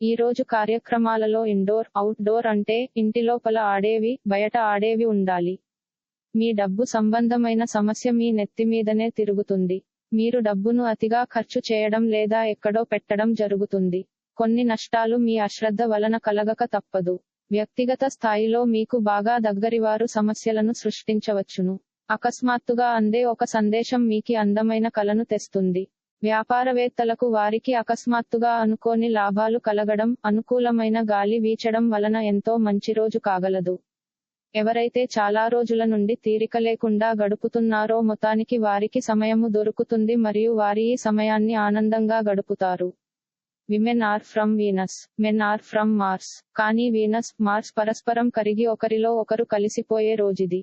ఈ రోజు కార్యక్రమాలలో ఇండోర్, అవుట్డోర్ అంటే ఇంటి లోపల ఆడేవి, బయట ఆడేవి ఉండాలి. మీ డబ్బు సంబంధమైన సమస్య మీ నెత్తిమీదనే తిరుగుతుంది. మీరు డబ్బును అతిగా ఖర్చు చేయడం లేదా ఎక్కడో పెట్టడం జరుగుతుంది. కొన్ని నష్టాలు మీ అశ్రద్ధ వలన కలగక తప్పదు. వ్యక్తిగత స్థాయిలో మీకు బాగా దగ్గరివారు సమస్యలను సృష్టించవచ్చును. అకస్మాత్తుగా అందే ఒక సందేశం మీకి అందమైన కలను తెస్తుంది. వ్యాపారవేత్తలకు వారికి అకస్మాత్తుగా అనుకోని లాభాలు కలగడం, అనుకూలమైన గాలి వీచడం వలన ఎంతో మంచి రోజు కాగలదు. ఎవరైతే చాలా రోజుల నుండి తీరిక లేకుండా గడుపుతున్నారో మొత్తానికి వారికి సమయము దొరుకుతుంది మరియు వారి ఈ సమయాన్ని ఆనందంగా గడుపుతారు. Women are from Venus, men are from Mars. కానీ వీనస్, మార్స్ పరస్పరం కరిగి ఒకరిలో ఒకరు కలిసిపోయే రోజుది.